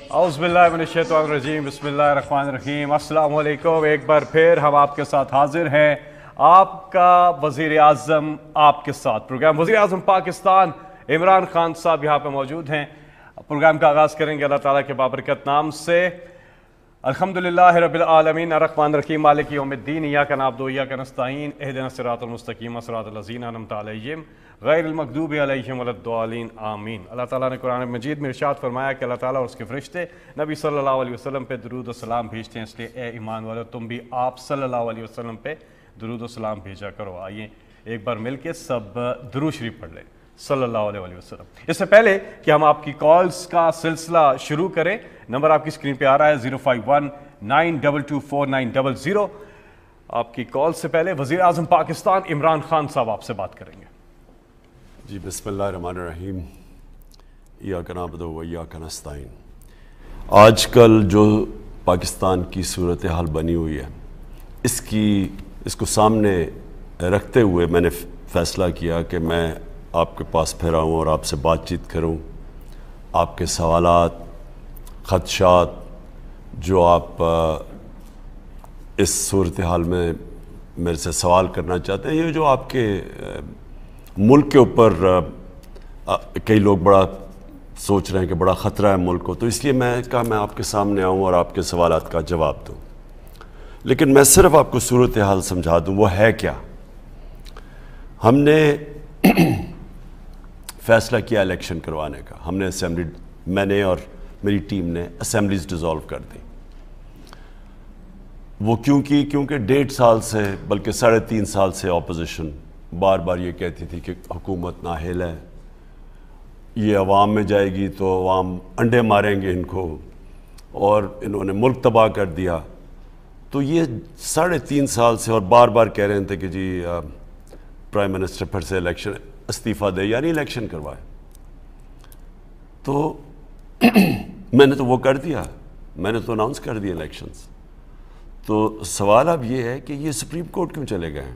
اعوذ باللہ من الشیطان الرجیم، بسم اللہ الرحمن الرحیم۔ السلام علیکم، ایک بار پھر ہم آپ کے ساتھ حاضر ہیں، آپ کا وزیر اعظم آپ کے ساتھ پروگرام وزیر اعظم پاکستان عمران خان صاحب یہاں پہ موجود ہیں۔ پروگرام کا آغاز کریں گے اللہ تعالیٰ کے بابرکت نام سے۔ الحمدللہ رب العالمین الرحمن الرحیم مالک یوم الدین، ایاک نعبد و ایاک نستعین اہدنا الصراط المستقیم صراط الذین انعمت علیہم غیر المغضوب علیہم ولا الضالین آمین۔ اللہ تعالیٰ نے قرآن مجید میں ارشاد فرمایا کہ اللہ تعالیٰ اور اس کے فرشتے نبی صلی اللہ علیہ وسلم پہ درود و سلام بھیجتے ہیں، اس لیے اے ایمان والو تم بھی آپ صلی اللہ علیہ وسلم پہ درود و سلام بھیجا کرو۔ آئیے ایک بار مل کے سب درود شریف پڑھ لیں صلی اللہ علیہ وسلم۔ اس سے پہلے کہ ہم آپ کی کالز کا سلسلہ شروع کریں، نمبر آپ کی اسکرین پہ آ رہا ہے 05192249000۔ آپ کی کال سے پہلے وزیر اعظم پاکستان عمران خان صاحب آپ سے بات کریں گے۔ جی بسم اللہ الرحمن الرحیم، ایاک نعبد و ایاک نستعین۔ آج کل جو پاکستان کی صورتحال بنی ہوئی ہے، اس کو سامنے رکھتے ہوئے میں نے فیصلہ کیا کہ میں آپ کے پاس پھر آؤں اور آپ سے بات چیت کروں۔ آپ کے سوالات، خدشات جو آپ اس صورتحال میں میرے سے سوال کرنا چاہتے ہیں، یہ جو آپ کے ملک کے اوپر کئی لوگ بڑا سوچ رہے ہیں کہ بڑا خطرہ ہے ملک کو، تو اس لیے میں کہا میں آپ کے سامنے آؤں اور آپ کے سوالات کا جواب دوں۔ لیکن میں صرف آپ کو صورتحال سمجھا دوں وہ ہے کیا۔ ہم نے فیصلہ کیا الیکشن کروانے کا، ہم نے میں نے اور میری ٹیم نے اسمبلیز ڈیزالو کر دی۔ وہ کیونکہ 1.5 سال سے بلکہ 3.5 سال سے اپوزیشن بار بار یہ کہتی تھی کہ حکومت نااہل ہے، یہ عوام میں جائے گی تو عوام انڈے ماریں گے ان کو، اور انہوں نے ملک تباہ کر دیا۔ تو یہ 3.5 سال سے اور بار بار کہہ رہے تھے کہ جی پرائم منسٹر پھر سے الیکشن استعفیٰ دے، یعنی الیکشن کروائے۔ تو میں نے تو وہ کر دیا، میں نے تو اناؤنس کر دیا الیکشنز۔ تو سوال اب یہ ہے کہ یہ سپریم کورٹ کیوں چلے گئے ہیں؟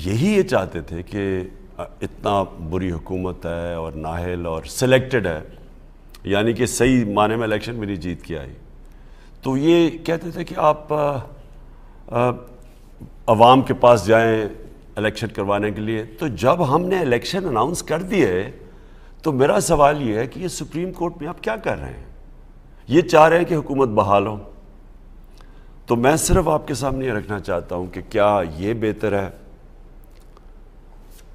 یہی یہ چاہتے تھے کہ اتنا بری حکومت ہے اور نااہل اور سلیکٹڈ ہے، یعنی کہ صحیح معنی میں الیکشن میری جیت کے آئی۔ تو یہ کہتے تھے کہ آپ عوام کے پاس جائیں الیکشن کروانے کے لیے۔ تو جب ہم نے الیکشن اناؤنس کر دیے تو میرا سوال یہ ہے کہ یہ سپریم کورٹ میں آپ کیا کر رہے ہیں؟ یہ چاہ رہے ہیں کہ حکومت بحال ہو۔ تو میں صرف آپ کے سامنے یہ رکھنا چاہتا ہوں کہ کیا یہ بہتر ہے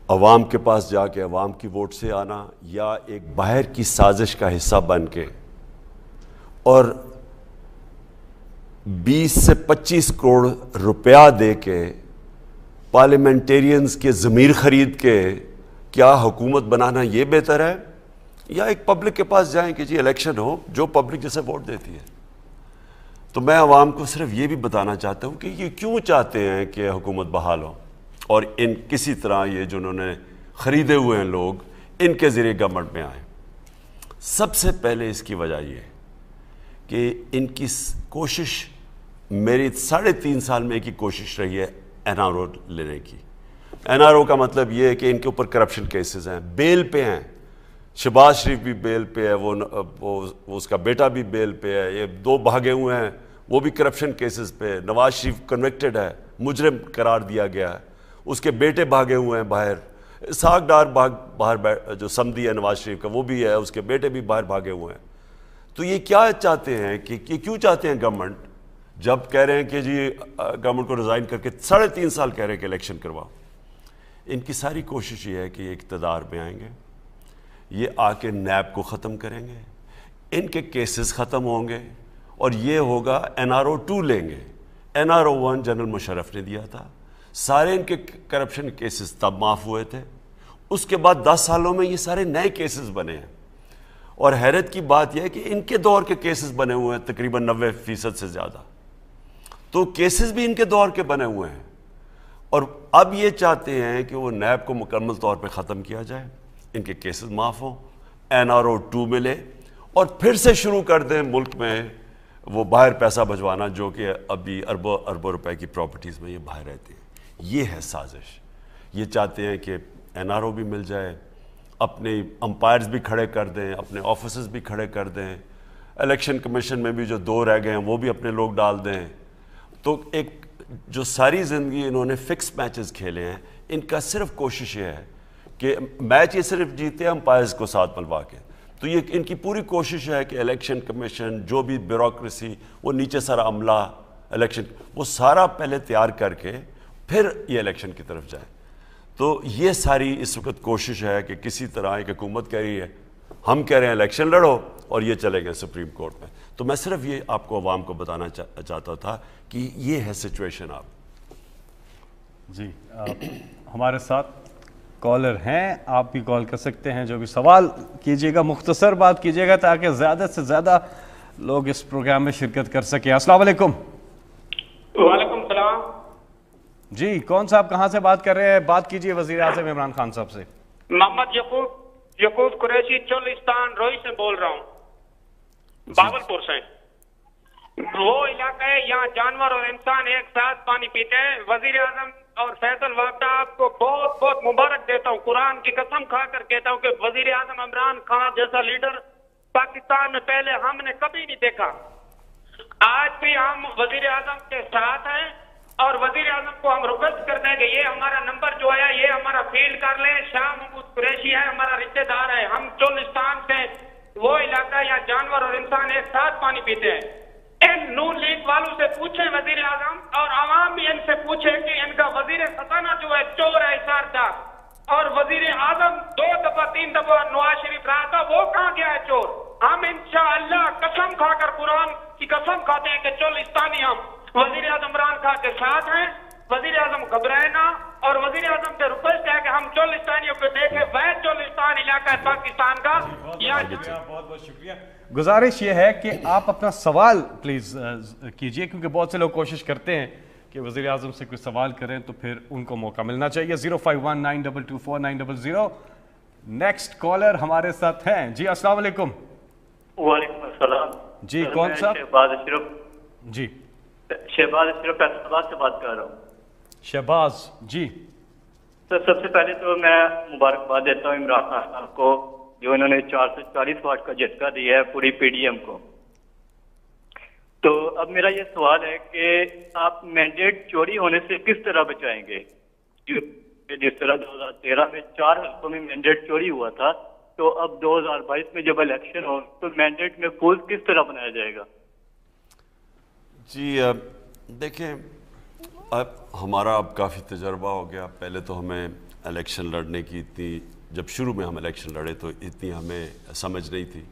عوام کے پاس جا کے عوام کی ووٹ سے آنا، یا ایک باہر کی سازش کا حصہ بن کے اور 20 سے 25 کروڑ روپیہ دے کے پارلیمنٹیرینز کے ضمیر خرید کے کیا حکومت بنانا یہ بہتر ہے، یا ایک پبلک کے پاس جائیں کہ جی الیکشن ہو، جو پبلک جسے ووٹ دیتی ہے۔ تو میں عوام کو صرف یہ بھی بتانا چاہتا ہوں کہ یہ کیوں چاہتے ہیں کہ حکومت بحال ہو، اور ان کسی طرح یہ جو انہوں نے خریدے ہوئے ہیں لوگ، ان کے ذریعے گورنمنٹ میں آئیں۔ سب سے پہلے اس کی وجہ یہ ہے کہ ان کی کوشش، میری 3.5 سال میں ایک ہی کوشش رہی ہے این آر او لینے کی۔ این آر او کا مطلب یہ ہے کہ ان کے اوپر کرپشن کیسز ہیں، بیل پہ ہیں۔ شہباز شریف بھی بیل پہ ہے، وہ اس کا بیٹا بھی بیل پہ ہے، یہ 2 بھاگے ہوئے ہیں وہ بھی کرپشن کیسز پہ۔ نواز شریف کنوکٹڈ ہے، مجرم قرار دیا گیا ہے، اس کے بیٹے بھاگے ہوئے ہیں باہر۔ اسحاق ڈار باہر جو سمدھی ہے نواز شریف کا وہ بھی ہے، اس کے بیٹے بھی باہر بھاگے ہوئے ہیں۔ تو یہ کیا چاہتے ہیں کہ کیوں چاہتے ہیں گورنمنٹ، جب کہہ رہے ہیں کہ جی گورنمنٹ کو ریزائن کر کے 3.5 سال کہہ رہے ہیں کہ الیکشن کرواؤ۔ ان کی ساری کوشش یہ ہے کہ یہ اقتدار میں آئیں گے، یہ آ کے نیب کو ختم کریں گے، ان کے کیسز ختم ہوں گے، اور یہ ہوگا NRO 2 لیں گے۔ NRO 1 جنرل مشرف نے دیا تھا، سارے ان کے کرپشن کیسز تب معاف ہوئے تھے۔ اس کے بعد 10 سالوں میں یہ سارے نئے کیسز بنے ہیں، اور حیرت کی بات یہ ہے کہ ان کے دور کے کیسز بنے ہوئے ہیں تقریباً 90% سے زیادہ۔ تو کیسز بھی ان کے دور کے بنے ہوئے ہیں، اور اب یہ چاہتے ہیں کہ وہ نیب کو مکمل طور پہ ختم کیا جائے، ان کے کیسز معاف ہوں، NRO 2 ملے، اور پھر سے شروع کر دیں ملک میں وہ باہر پیسہ بھجوانا، جو کہ ابھی اربوں روپے کی پراپرٹیز میں یہ باہر رہتے ہیں۔ یہ ہے سازش، یہ چاہتے ہیں کہ NRO بھی مل جائے, اپنے امپائرز بھی کھڑے کر دیں, اپنے آفیسز بھی کھڑے کر دیں, الیکشن کمیشن میں بھی جو 2 رہ گئے ہیں وہ بھی اپنے لوگ ڈال دیں. تو ایک جو ساری زندگی انہوں نے فکس میچز کھیلے ہیں, ان کا صرف کوشش یہ ہے کہ میچ یہ صرف جیتے ہیں امپائرز کو ساتھ ملوا کے. تو یہ ان کی پوری کوشش ہے کہ الیکشن کمیشن, جو بھی بیوروکریسی, وہ نیچے سارا عملہ الیکشن, وہ سارا پہلے تیار کر کے پھر یہ الیکشن کی طرف جائیں. تو یہ ساری اس وقت کوشش ہے کہ کسی طرح ایک حکومت کہہ رہی ہے ہم کہہ رہے ہیں الیکشن لڑو, اور یہ چلے گئے سپریم کورٹ میں. تو میں صرف یہ آپ کو عوام کو بتانا چاہتا تھا کہ یہ ہے سچویشن. آپ جی ہمارے ساتھ کالر ہیں, آپ بھی کال کر سکتے ہیں, جو بھی سوال کیجیے گا مختصر بات کیجیے گا تاکہ زیادہ سے زیادہ لوگ اس پروگرام میں شرکت کر سکیں. السلام علیکم. وعلیکم السلام. جی کون صاحب کہاں سے بات کر رہے ہیں؟ بات کیجیے وزیر اعظم عمران خان صاحب سے. محمد یعقوب قریشی چولستان روئی سے بول رہا ہوں, باولپور سے. وہ علاقہ ہے یہاں جانور اور انسان ایک ساتھ پانی پیتے ہیں. وزیر اعظم اور فیصل وابڈہ آپ کو بہت بہت مبارک دیتا ہوں, قرآن کی قسم کھا کر کہتا ہوں کہ وزیر اعظم عمران خان جیسا لیڈر پاکستان میں پہلے ہم نے کبھی نہیں دیکھا. آج بھی ہم وزیر اعظم کے ساتھ ہیں, اور وزیر اعظم کو ہم ریکویسٹ کرتے ہیں کہ یہ ہمارا نمبر جو ہے یہ ہمارا فیلڈ کر لیں. شاہ محمود قریشی ہے ہمارا رشتہ دار ہے, ہم چولستان سے وہ علاقہ یا جانور اور انسان ایک ساتھ پانی پیتے ہیں. ان نون لیگ والوں سے پوچھیں وزیر اعظم, اور عوام بھی ان سے پوچھے کہ ان کا وزیر خزانہ جو ہے چور ہے اشاردار, اور وزیر اعظم 2 دفعہ 3 دفعہ نواز شریف رہا تھا, وہ کہاں گیا ہے چور؟ ہم انشاءاللہ قسم کھا کر قرآن کی قسم کھاتے ہیں کہ چولستانی ہم وزیر اعظم عمران خان کے ساتھ ہیں. وزیر اعظم گھبرائے نہ, اور وزیر اعظم سے ریکویسٹ ہے کہ ہم چولستانیوں کو دیکھیں. وہ چولستان علاقہ ہے پاکستان کا. بہت بہت شکریہ. گزارش یہ ہے کہ آپ اپنا سوال پلیز کیجئے, کیونکہ بہت سے لوگ کوشش کرتے ہیں کہ وزیر اعظم سے کوئی سوال کریں تو پھر ان کو موقع ملنا چاہیے. 05192249900. نیکسٹ کالر ہمارے ساتھ ہیں. جی السلام علیکم. وعلیکم السلام. جی کون صاحب؟ شہباز اشرف. جی شہباز اشرف فیصل آباد سے بات کر رہا ہوں. شہباز جی. سر سب سے پہلے تو میں مبارکباد دیتا ہوں عمران خان صاحب کو, جو انہوں نے 440 واٹ کا جھٹکا دیا ہے پوری PDM کو. تو اب میرا یہ سوال ہے کہ آپ مینڈیٹ چوری ہونے سے کس طرح بچائیں گے؟ جس طرح 2013 میں 4 حلقوں میں مینڈیٹ چوری ہوا تھا, تو اب 2022 میں جب الیکشن ہو تو مینڈیٹ میں فوز کس طرح بنایا جائے گا؟ جی دیکھیں, اب ہمارا اب کافی تجربہ ہو گیا. پہلے تو ہمیں الیکشن لڑنے کی جب شروع میں ہم الیکشن لڑے تو اتنی ہمیں سمجھ نہیں تھی.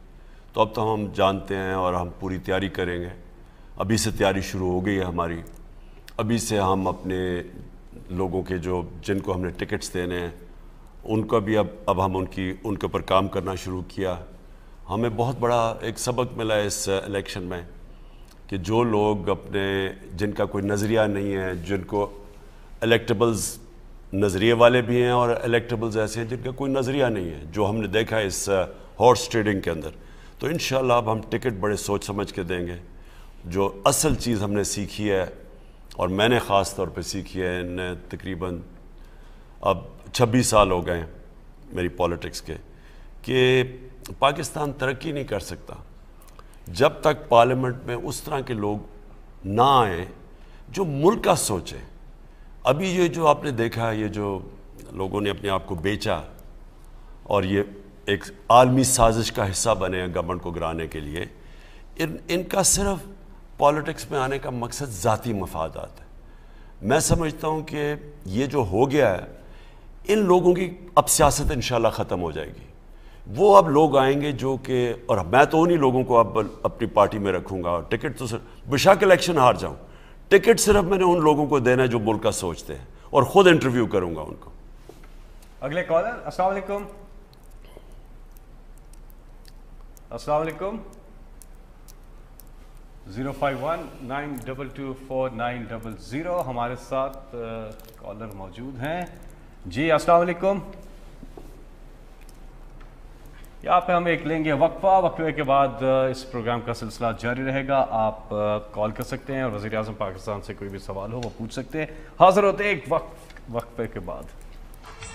تو اب تو ہم جانتے ہیں اور ہم پوری تیاری کریں گے. ابھی سے تیاری شروع ہو گئی ہے ہماری. ابھی سے ہم اپنے لوگوں کے جن کو ہم نے ٹکٹس دینے ہیں ان کو بھی اب ہم ان کے اوپر کام کرنا شروع کیا. ہمیں بہت بڑا ایک سبق ملا اس الیکشن میں کہ جو لوگ جن کا کوئی نظریہ نہیں ہے, جن کو الیکٹیبلز نظریے والے بھی ہیں اور الیکٹیبلز ایسے ہیں جن کا کوئی نظریہ نہیں ہے, جو ہم نے دیکھا ہے اس ہارس ٹریڈنگ کے اندر. تو انشاءاللہ اب ہم ٹکٹ بڑے سوچ سمجھ کے دیں گے. جو اصل چیز ہم نے سیکھی ہے, اور میں نے خاص طور پہ سیکھی ہے, تقریباً اب 26 سال ہو گئے ہیں میری پالیٹکس کے, کہ پاکستان ترقی نہیں کر سکتا جب تک پارلیمنٹ میں اس طرح کے لوگ نہ آئیں جو ملک کا سوچیں. ابھی یہ جو آپ نے دیکھا, یہ جو لوگوں نے اپنے آپ کو بیچا اور یہ ایک عالمی سازش کا حصہ بنے ہیں گورنمنٹ کو گرانے کے لیے, ان کا صرف پالیٹکس میں آنے کا مقصد ذاتی مفادات ہے. میں سمجھتا ہوں کہ یہ جو ہو گیا ہے, ان لوگوں کی اب سیاست انشاءاللہ ختم ہو جائے گی. وہ اب لوگ آئیں گے جو کہ, اور میں تو انہی لوگوں کو اب اپنی پارٹی میں رکھوں گا. ٹکٹ تو صرف بشاک الیکشن ہار جاؤں, ٹکٹ صرف میں نے ان لوگوں کو دینا ہے جو ملک کا سوچتے ہیں, اور خود انٹرویو کروں گا ان کو. اگلے کالر. السلام علیکم. السلام علیکم. 05192249900 ہمارے ساتھ کالر موجود ہیں. جی السلام علیکم. یہاں پہ ہم ایک لیں گے وقفہ. وقفے کے بعد اس پروگرام کا سلسلہ جاری رہے گا. آپ کال کر سکتے ہیں اور وزیر اعظم پاکستان سے کوئی بھی سوال ہو وہ پوچھ سکتے ہیں. حاضر ہوتے ہیں ایک وقفے کے بعد.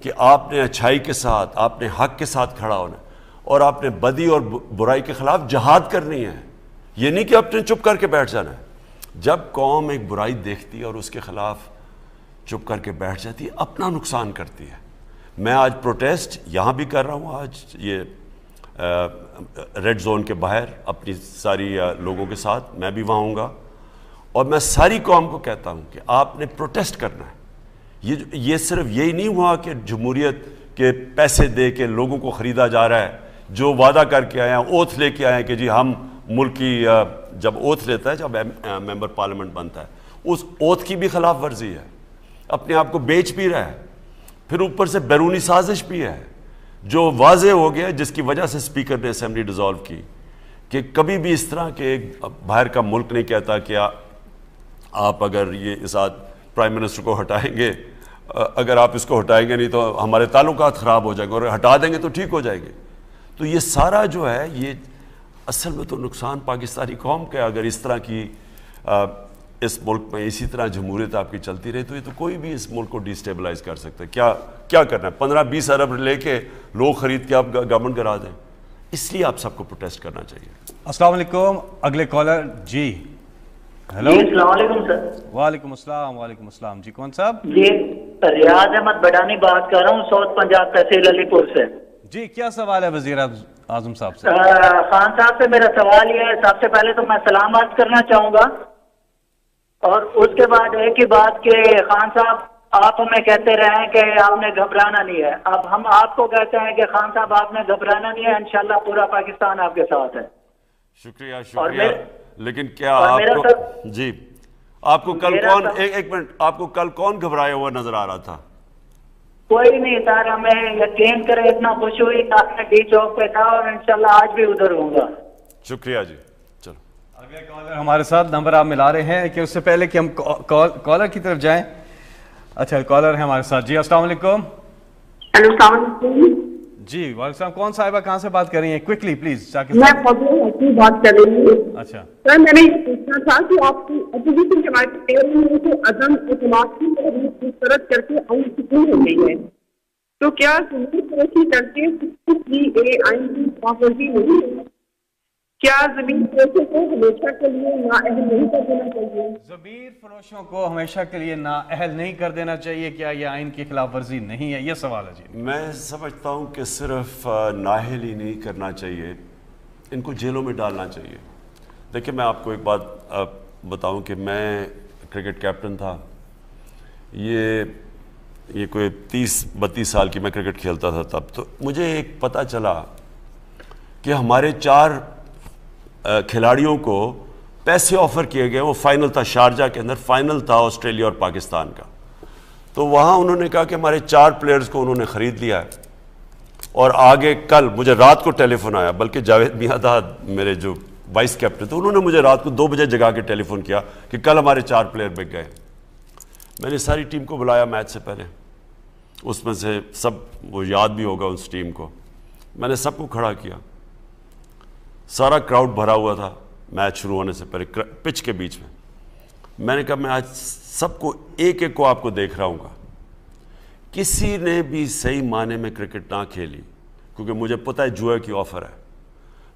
کہ آپ نے اچھائی کے ساتھ، آپ نے حق کے ساتھ کھڑا ہونا اور آپ نے بدی اور برائی کے خلاف جہاد کرنی ہے. یہ نہیں کہ آپ نے چپ کر کے بیٹھ جانا ہے. جب قوم ایک برائی دیکھتی ہے اور اس کے خلاف چپ کر کے بیٹھ جاتی ہے اپنا نقصان کرتی ہے. میں آج پروٹیسٹ یہاں بھی کر رہا ہوں، آج یہ ریڈ زون کے باہر اپنی ساری لوگوں کے ساتھ میں بھی وہاں ہوں گا، اور میں ساری قوم کو کہتا ہوں کہ آپ نے پروٹیسٹ کرنا ہے. یہ صرف یہی نہیں ہوا کہ جمہوریت کے پیسے دے کے لوگوں کو خریدا جا رہا ہے، جو وعدہ کر کے آئے ہیں، اوتھ لے کے آئے ہیں کہ جی ہم ملک کی، جب اوتھ لیتا ہے، جب ممبر پارلیمنٹ بنتا ہے، اس اوتھ کی بھی خلاف ورزی ہے، اپنے آپ کو بیچ بھی رہا ہے، پھر اوپر سے بیرونی سازش بھی ہے جو واضح ہو گیا، جس کی وجہ سے اسپیکر نے اسمبلی ڈیزالو کی کہ کبھی بھی اس طرح کے ایک باہر کا ملک نہیں کہتا کہ آپ اگر یہ اس آج پرائم منسٹر کو ہٹائیں گے، اگر آپ اس کو ہٹائیں گے نہیں تو ہمارے تعلقات خراب ہو جائیں گے، اور ہٹا دیں گے تو ٹھیک ہو جائیں گے. تو یہ سارا جو ہے یہ اصل میں تو نقصان پاکستانی قوم کا ہے. اگر اس طرح کی اس ملک میں اسی طرح جمہوریت آپ کی چلتی رہی تو یہ تو کوئی بھی اس ملک کو ڈیسٹیبلائز کر سکتا ہے. کیا کرنا ہے؟ 15-20 ارب لے کے لوگ خرید کے آپ گورنمنٹ کرا دیں. اس لیے آپ سب کو پروٹیسٹ کرنا چاہیے. السلام علیکم. اگلے کالر. جی ہیلو. السلام علیکم سر. وعلیکم السلام. وعلیکم السلام. جی کون صاحب؟ جی ریاض احمد بڈانی بات کر رہا ہوں، ساؤتھ پنجاب تحصیل علی پور سے. جی کیا سوال ہے وزیر اعظم صاحب سے؟ خان صاحب سے میرا سوال یہ ہے، سب سے پہلے تو میں سلام عرض کرنا چاہوں گا، اور اس کے بعد ایک ہی بات کہ خان صاحب آپ ہمیں کہتے رہے ہیں کہ آپ نے گھبرانا نہیں ہے. اب ہم آپ کو کہتے ہیں کہ خان صاحب آپ نے گھبرانا نہیں ہے، انشاءاللہ پورا پاکستان آپ کے ساتھ ہے. شکریہ. لیکن کیا آپ کو جی آپ کو کل کون ایک منٹ آپ کو کل کون گھبرایا ہوا نظر آ رہا تھا؟ کوئی نہیں سر، ہمیں یقین کرے اتنا خوش ہوئی کہ آپ نے ڈی چوک پہ تھا، اور انشاءاللہ آج بھی ادھر ہوں گا. شکریہ جی. چلو اگلے کالر ہمارے ساتھ نمبر آپ ملا رہے ہیں کہ اس سے پہلے کہ ہم کالر کی طرف جائیں. اچھا کالر ہے ہمارے ساتھ. جی السلام علیکم. ہیلو السلام علیکم. جی وعلیکم السلام. کون صاحبہ کہاں سے بات کر رہی ہیں؟ Quickly please. میں فضل بات کر رہی ہوں. اچھا سر میں نے یہ پوچھنا تھا کہ آپ کی اپوزیشن جماعت کو عدم اعتماد کی تحریک مسترد کر کے آئین کتنی ہو گئی ہے، تو کیا زمین فروشی کر کے آئین کی خلافورزی نہیں ہے؟ کیا زمین فروشوں کو ہمیشہ کے لیے نااہل نہیں کر دینا چاہیے؟ زمین فروشوں کو ہمیشہ کے لیے نااہل نہیں کر دینا چاہیے. کیا یہ آئین کی خلاف ورزی نہیں ہے؟ یہ سوال ہے. جی میں سمجھتا ہوں کہ صرف نااہل ہی نہیں کرنا چاہیے، ان کو جیلوں میں ڈالنا چاہیے. دیکھیں میں آپ کو ایک بات بتاؤں کہ میں کرکٹ کیپٹن تھا. یہ کوئی 30-32 سال کی میں کرکٹ کھیلتا تھا تب. تو مجھے ایک پتہ چلا کہ ہمارے 4 کھلاڑیوں کو پیسے آفر کیے گئے. وہ فائنل تھا شارجہ کے اندر، فائنل تھا آسٹریلیا اور پاکستان کا. تو وہاں انہوں نے کہا کہ ہمارے 4 پلیئرز کو انہوں نے خرید لیا ہے، اور آگے کل مجھے رات کو ٹیلی فون آیا، بلکہ جاوید میاں تھا میرے جو وائس کیپٹن تھے، انہوں نے مجھے رات کو 2 بجے جگا کے ٹیلی فون کیا کہ کل ہمارے 4 پلیئر بک گئے. میں نے ساری ٹیم کو بلایا میچ سے پہلے، اس میں سے سب وہ یاد بھی ہوگا اس ٹیم کو. میں نے سب کو کھڑا کیا، سارا کراؤڈ بھرا ہوا تھا میچ شروع ہونے سے پہلے پچ کے بیچ میں. میں نے کہا میں آج سب کو ایک ایک کو آپ کو دیکھ رہا ہوں گا. کسی نے بھی صحیح معنی میں کرکٹ نہ کھیلی کیونکہ مجھے پتہ ہے جوئے کی آفر ہے.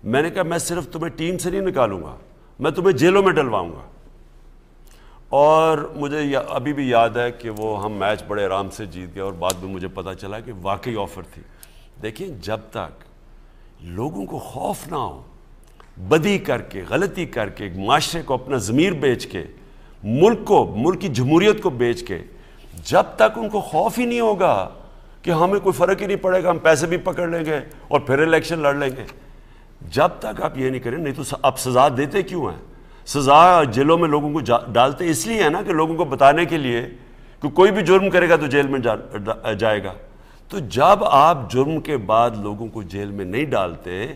میں نے کہا میں صرف تمہیں ٹیم سے نہیں نکالوں گا، میں تمہیں جیلوں میں ڈلواؤں گا. اور مجھے ابھی بھی یاد ہے کہ وہ ہم میچ بڑے آرام سے جیت گئے، اور بعد میں مجھے پتہ چلا کہ واقعی آفر تھی. دیکھیں جب تک لوگوں کو خوف نہ ہو، بدی کر کے غلطی کر کے معاشرے کو اپنا ضمیر بیچ کے ملک کی جمہوریت کو بیچ کے، جب تک ان کو خوف ہی نہیں ہوگا کہ ہمیں کوئی فرق ہی نہیں پڑے گا، ہم پیسے بھی پکڑ لیں گے اور پھر الیکشن لڑ لیں گے، جب تک آپ یہ نہیں کریں. نہیں تو آپ سزا دیتے کیوں ہیں؟ سزا جیلوں میں لوگوں کو ڈالتے اس لیے ہے نا کہ لوگوں کو بتانے کے لیے کہ کوئی بھی جرم کرے گا تو جیل میں جائے گا. تو جب آپ جرم کے بعد لوگوں کو جیل میں نہیں ڈالتے،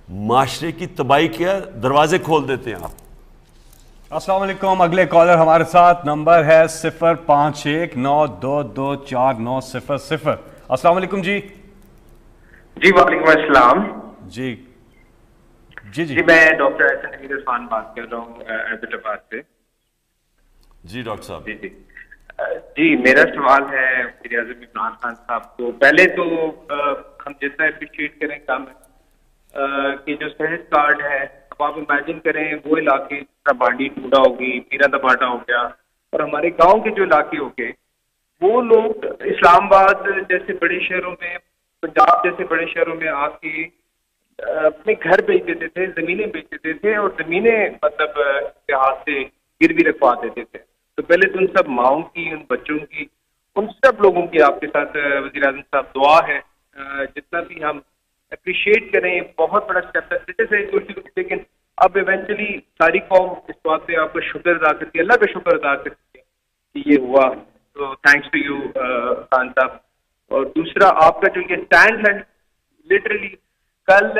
معاشرے کی تباہی کے دروازے کھول دیتے ہیں آپ. السلام علیکم. اگلے کالر ہمارے ساتھ، نمبر ہے 05192249000. السلام علیکم. جی جی وعلیکم السلام. جی میں ڈاکٹر احسن امیر عرفان بات کر رہا ہوں ایبٹ آباد سے. جی ڈاکٹر صاحب. جی جی میرا سوال ہے وزیر اعظم عمران خان صاحب کو. پہلے تو ہم جتنا اپریشیٹ کریں کم ہے کہ جو صحت کارڈ ہے, اب آپ امیجن کریں وہ علاقے جس طرح بانڈی ٹوڈا ہوگی, میرا دباٹا ہو گیا, اور ہمارے گاؤں کے جو علاقے ہو گئے, وہ لوگ اسلام آباد جیسے بڑے شہروں میں, پنجاب جیسے بڑے شہروں میں آ کے اپنے گھر بیچ دیتے تھے, زمینیں بیچ دیتے تھے, اور زمینیں مطلب لحاظ سے گروی رکھوا دیتے تھے. تو پہلے تو ان سب ماؤں کی, ان بچوں کی, ان سب لوگوں کی آپ کے ساتھ وزیر اعظم صاحب دعا ہے. جتنا بھی ہم اپریشیٹ کریں, بہت بڑا اسٹیپ ہے, لیکن اب ایونچولی ساری قوم اس بات پہ آپ کا شکر ادا کرتی ہے, اللہ کا شکر ادا کرتی ہے کہ یہ ہوا. تو تھینکس ٹو یو خان صاحب. اور دوسرا آپ کا جو یہ اسٹینڈ ہے, لٹرلی کل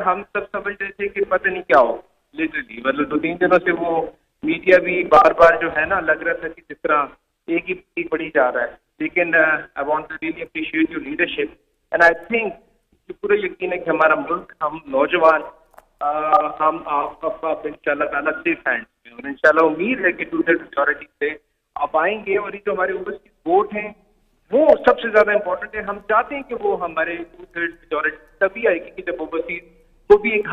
ہم سب سمجھ رہے تھے کہ پتہ نہیں کیا ہو, لٹرلی مطلب 2-3 دنوں سے وہ میڈیا بھی بار بار جو ہے نا لگ رہا تھا کہ جس طرح ایک ہی بڑھی جا رہا ہے. لیکن I want to really appreciate your leadership, and I think پورا یقین ہے کہ ہمارا ملک, ہم نوجوان, ہم آپ ان شاء اللہ تعالیٰ سیف ہینڈ میں, اور ان شاء اللہ امید ہے کہ 2/3 میجورٹی سے آپ آئیں گے. اور یہ جو ہمارے اوورسیز ووٹ ہیں وہ سب سے زیادہ امپورٹنٹ ہے. ہم چاہتے ہیں کہ وہ ہمارے 2/3 میجورٹی تبھی آئے گی کہ جب اوورسیز کو بھی ایک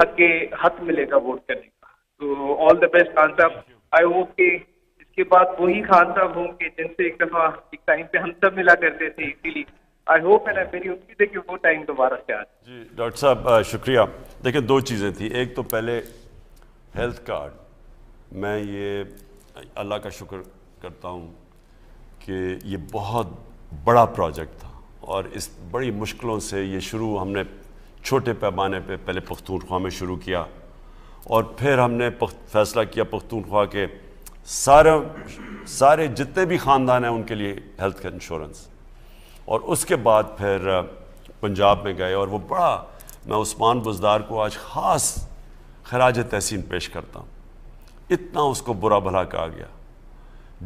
حق ملے گا ووٹ کرنے کا. تو آل دا بیسٹ خان صاحب. آئی ہوپ کہ اس کے بعد وہی خان صاحب ہوں کہ جن سے ایک دفعہ ایک ٹائم پہ ہم سب ملا کرتے تھے. اسی لیے آئی ہوپ ہے نا, میری امید ہے کہ وہ ٹائم دوبارہ سے آئے. جی ڈاکٹر صاحب شکریہ. دیکھیں 2 چیزیں تھیں. ایک تو پہلے ہیلتھ کارڈ, میں یہ اللہ کا شکر کرتا ہوں کہ یہ بہت بڑا پروجیکٹ تھا, اور اس بڑی مشکلوں سے یہ شروع ہم نے چھوٹے پیمانے پہ پہلے پختونخوا میں شروع کیا, اور پھر ہم نے فیصلہ کیا پختونخوا کے سارے جتنے بھی خاندان ہیں ان کے لیے ہیلتھ انشورنس, اور اس کے بعد پھر پنجاب میں گئے. اور وہ بڑا, میں عثمان بزدار کو آج خاص خراج تحسین پیش کرتا ہوں. اتنا اس کو برا بھلا کہا گیا,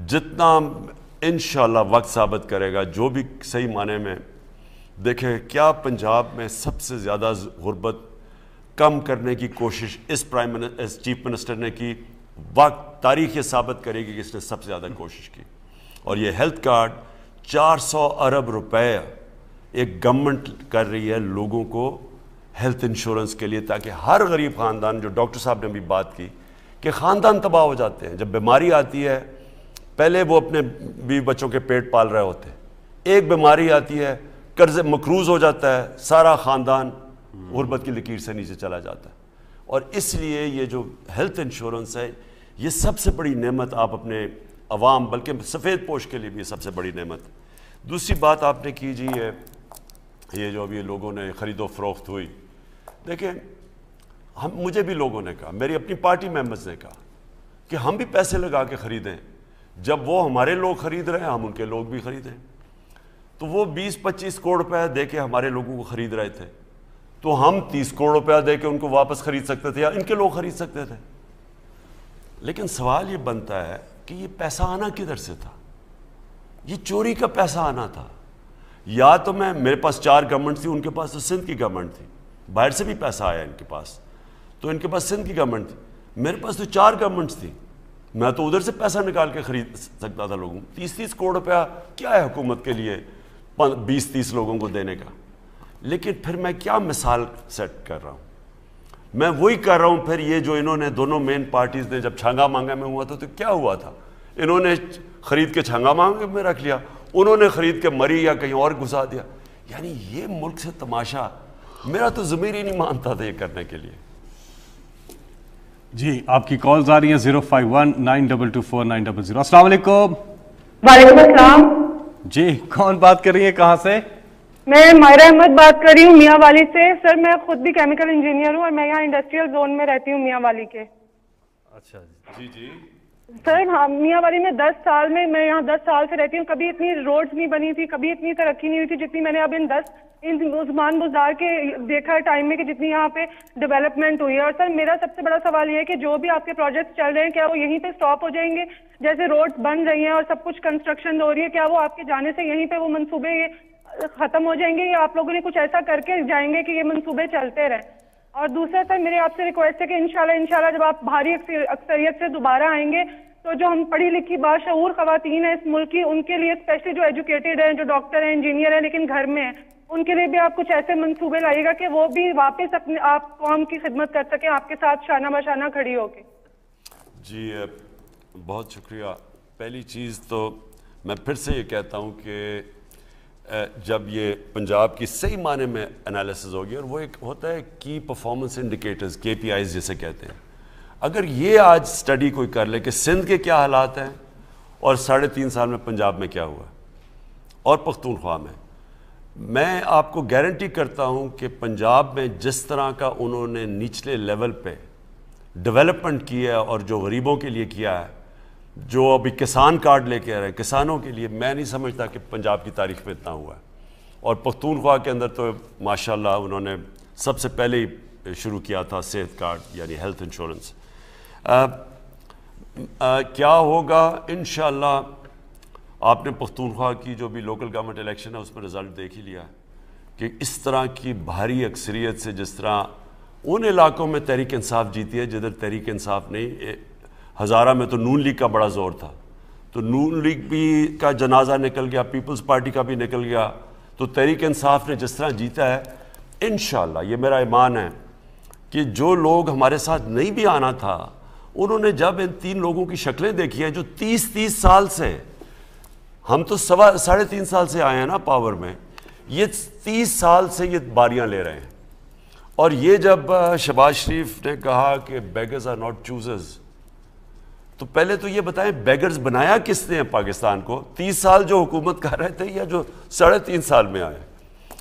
جتنا انشاءاللہ وقت ثابت کرے گا جو بھی صحیح معنی میں. دیکھیں کیا پنجاب میں سب سے زیادہ غربت کم کرنے کی کوشش اس چیف منسٹر نے کی. وقت تاریخ یہ ثابت کرے گی کہ اس نے سب سے زیادہ کوشش کی. اور یہ ہیلتھ کارڈ 400 ارب روپے ایک گورنمنٹ کر رہی ہے لوگوں کو ہیلتھ انشورنس کے لیے, تاکہ ہر غریب خاندان, جو ڈاکٹر صاحب نے بھی بات کی کہ خاندان تباہ ہو جاتے ہیں جب بیماری آتی ہے. پہلے وہ اپنے بیوی بچوں کے پیٹ پال رہے ہوتے ہیں, ایک بیماری آتی ہے, قرض مقروض ہو جاتا ہے, سارا خاندان غربت کی لکیر سے نیچے چلا جاتا ہے. اور اس لیے یہ جو ہیلتھ انشورنس ہے یہ سب سے بڑی نعمت آپ اپنے عوام, بلکہ سفید پوش کے لیے بھی سب سے بڑی نعمت. دوسری بات آپ نے کی جی یہ جو ابھی لوگوں نے خرید و فروخت ہوئی, دیکھیں مجھے بھی لوگوں نے کہا, میری اپنی پارٹی ممبرز نے کہا کہ ہم بھی پیسے لگا کے خریدیں. جب وہ ہمارے لوگ خرید رہے ہیں ہم ان کے لوگ بھی خریدیں. تو وہ 20-25 کروڑ روپے دے کے ہمارے لوگوں کو خرید رہے تھے, تو ہم 30 کروڑ روپیہ دے کے ان کو واپس خرید سکتے تھے, یا ان کے لوگ خرید سکتے تھے. لیکن سوال یہ بنتا ہے کہ یہ پیسہ آنا کدھر سے تھا؟ یہ چوری کا پیسہ آنا تھا. یا تو میرے پاس 4 گورنمنٹ تھی, ان کے پاس تو سندھ کی گورنمنٹ تھی, باہر سے بھی پیسہ آیا ان کے پاس, تو ان کے پاس سندھ کی گورنمنٹ تھی. میرے پاس تو 4 گورنمنٹس تھی, میں تو ادھر سے پیسہ نکال کے خرید سکتا تھا لوگوں. 30-30 کروڑ روپیہ کیا ہے حکومت کے لیے 20-30 لوگوں کو دینے کا؟ لیکن پھر میں کیا مثال سیٹ کر رہا ہوں؟ میں وہی کر رہا ہوں. پھر یہ جو انہوں نے دونوں مین پارٹیز نے جب چھانگا مانگا میں ہوا تھا تو کیا ہوا تھا؟ انہوں نے خرید کے چھانگا مانگا میں رکھ لیا, انہوں نے خرید کے مری یا کہیں اور گھسا دیا. یعنی یہ ملک سے تماشا, میرا تو ضمیر ہی نہیں مانتا تھا یہ کرنے کے لیے. جی آپ کی کالز آ رہی ہیں 051-9224900. السلام علیکم. وعلیکم السلام. جی کون بات کر رہی ہے, کہاں سے؟ میں مائرہ احمد بات کر رہی ہوں میاں والی سے. سر میں خود بھی کیمیکل انجینئر ہوں اور میں یہاں انڈسٹریل زون میں رہتی ہوں میاں والی کے. اچھا جی جی سر ہاں میاں والی میں 10 سال میں یہاں 10 سال سے رہتی ہوں. کبھی اتنی روڈز نہیں بنی تھی, کبھی اتنی ترقی نہیں ہوئی تھی جتنی میں نے اب ان عثمان بزدار کے دیکھا ٹائم میں کہ جتنی یہاں پہ ڈیولپمنٹ ہوئی ہے. اور سر میرا سب سے بڑا سوال یہ ہے کہ جو بھی آپ کے پروجیکٹس چل رہے ہیں کیا وہ یہیں پہ سٹاپ ہو جائیں گے؟ جیسے روڈز بن رہی ہیں اور سب کچھ کنسٹرکشن ہو رہی ہے, کیا وہ آپ کے جانے سے یہیں پہ وہ منصوبے ختم ہو جائیں گے, یا آپ لوگوں نے کچھ ایسا کر کے جائیں گے کہ یہ منصوبے چلتے رہیں؟ اور دوسرا سر میری آپ سے ریکویسٹ ہے کہ انشاءاللہ جب آپ بھاری اکثریت سے دوبارہ آئیں گے تو جو ہم پڑھی لکھی باشعور خواتین ہیں اس ملک کی، ان کے لیے اسپیشلی جو ایجوکیٹڈ ہیں، جو ڈاکٹر ہیں، انجینئر ہیں لیکن گھر میں ہیں، ان کے لیے بھی آپ کچھ ایسے منصوبے لائیے گا کہ وہ بھی واپس اپنے آپ قوم کی خدمت کر سکیں آپ کے ساتھ شانہ بشانہ کھڑی ہو کے. جی بہت شکریہ. پہلی چیز تو میں پھر سے یہ کہتا ہوں کہ جب یہ پنجاب کی صحیح معنی میں انالیسز ہوگی، اور وہ ایک ہوتا ہے کی پرفارمنس انڈیکیٹرز، KPIs جسے کہتے ہیں، اگر یہ آج سٹڈی کوئی کر لے کہ سندھ کے کیا حالات ہیں اور 3.5 سال میں پنجاب میں کیا ہوا اور پختونخوا میں آپ کو گارنٹی کرتا ہوں کہ پنجاب میں جس طرح کا انہوں نے نچلے لیول پہ ڈیولپمنٹ کیا ہے اور جو غریبوں کے لیے کیا ہے، جو ابھی کسان کارڈ لے کے آ رہے ہیں کسانوں کے لیے، میں نہیں سمجھتا کہ پنجاب کی تاریخ میں اتنا ہوا ہے. اور پختونخوا کے اندر تو ماشاءاللہ انہوں نے سب سے پہلے ہی شروع کیا تھا صحت کارڈ یعنی ہیلتھ انشورنس. کیا ہوگا انشاءاللہ، آپ نے پختونخوا کی جو بھی لوکل گورنمنٹ الیکشن ہے اس میں رزلٹ دیکھ ہی لیا ہے کہ اس طرح کی بھاری اکثریت سے جس طرح ان علاقوں میں تحریک انصاف جیتی ہے جدھر تحریک انصاف نہیں. ہزارہ میں تو نون لیگ کا بڑا زور تھا، تو نون لیگ بھی کا جنازہ نکل گیا، پیپلز پارٹی کا بھی نکل گیا، تو تحریک انصاف نے جس طرح جیتا ہے انشاءاللہ یہ میرا ایمان ہے کہ جو لوگ ہمارے ساتھ نہیں بھی آنا تھا انہوں نے جب ان 3 لوگوں کی شکلیں دیکھی ہیں جو 30 سال سے، ہم تو 3.5 سال سے آئے ہیں نا پاور میں، یہ 30 سال سے یہ باریاں لے رہے ہیں. اور یہ جب شہباز شریف نے کہا کہ بیگرز آر ناٹ چوزرز، تو پہلے تو یہ بتائیں بیگرز بنایا کس نے پاکستان کو؟ 30 سال جو حکومت کر رہے تھے یا جو 3.5 سال میں آئے؟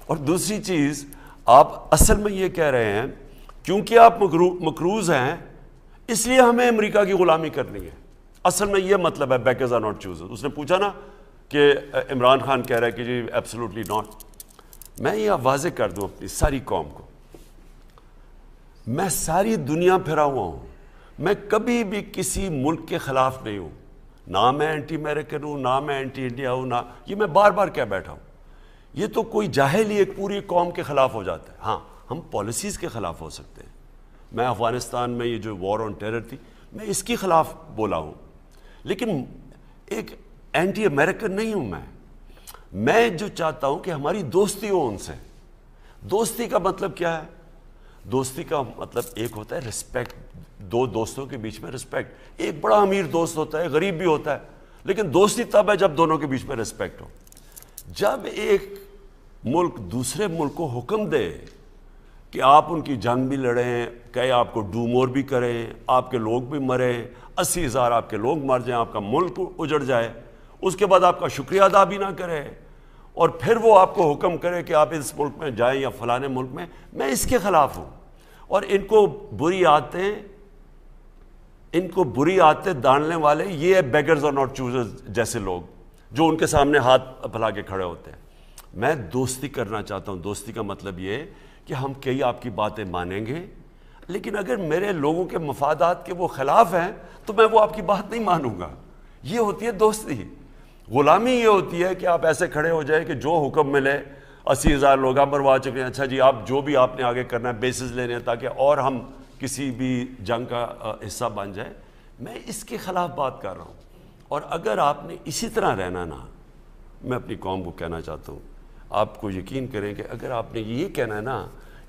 اور دوسری چیز، آپ اصل میں یہ کہہ رہے ہیں کیونکہ آپ مقروض ہیں اس لیے ہمیں امریکہ کی غلامی کرنی ہے. اصل میں یہ مطلب ہے بیگرز آر ناٹ چوزرز. اس نے پوچھا نا کہ عمران خان کہہ رہا ہے کہ جی ایبسولوٹلی ناٹ. میں یہ واضح کر دوں اپنی ساری قوم کو، میں ساری دنیا پھرا ہوا ہوں، میں کبھی بھی کسی ملک کے خلاف نہیں ہوں، نہ میں اینٹی امریکن ہوں، نہ میں اینٹی انڈیا ہوں، نہ یہ میں بار بار کہہ بیٹھا ہوں. یہ تو کوئی جاہل ہی ایک پوری قوم کے خلاف ہو جاتا ہے. ہاں ہم پالیسیز کے خلاف ہو سکتے ہیں. میں افغانستان میں یہ جو وار آن ٹیرر تھی میں اس کے خلاف بولا ہوں، لیکن ایک اینٹی امریکن نہیں ہوں. میں جو چاہتا ہوں کہ ہماری دوستی ہو ان سے. دوستی کا مطلب کیا ہے؟ دوستی کا مطلب ایک ہوتا ہے رسپیکٹ، 2 دوستوں کے بیچ میں رسپیکٹ. ایک بڑا امیر دوست ہوتا ہے، غریب بھی ہوتا ہے، لیکن دوستی تب ہے جب دونوں کے بیچ میں رسپیکٹ ہو. جب ایک ملک دوسرے ملک کو حکم دے کہ آپ ان کی جنگ بھی لڑیں، کہے آپ کو ڈو مور بھی کریں، آپ کے لوگ بھی مریں، 80,000 آپ کے لوگ مر جائیں، آپ کا ملک اجڑ جائے، اس کے بعد آپ کا شکریہ ادا بھی نہ کرے، اور پھر وہ آپ کو حکم کرے کہ آپ اس ملک میں جائیں یا فلانے ملک میں اس کے خلاف ہوں. اور ان کو بری عادتیں ڈالنے والے یہ بیگرز اور ناٹ چوزرز جیسے لوگ جو ان کے سامنے ہاتھ پھیلا کے کھڑے ہوتے ہیں. میں دوستی کرنا چاہتا ہوں. دوستی کا مطلب یہ کہ ہم کئی آپ کی باتیں مانیں گے، لیکن اگر میرے لوگوں کے مفادات کے وہ خلاف ہیں تو میں وہ آپ کی بات نہیں مانوں گا. یہ ہوتی ہے دوستی. غلامی یہ ہوتی ہے کہ آپ ایسے کھڑے ہو جائے کہ جو حکم ملے، 80,000 لوگ آپ مروا چکے ہیں، اچھا جی آپ جو بھی آپ نے آگے کرنا ہے بیسز لینے ہیں تاکہ اور ہم کسی بھی جنگ کا حصہ بن جائے. میں اس کے خلاف بات کر رہا ہوں. اور اگر آپ نے اسی طرح رہنا نا، میں اپنی قوم کو کہنا چاہتا ہوں، آپ کو یقین کریں کہ اگر آپ نے یہ کہنا ہے نا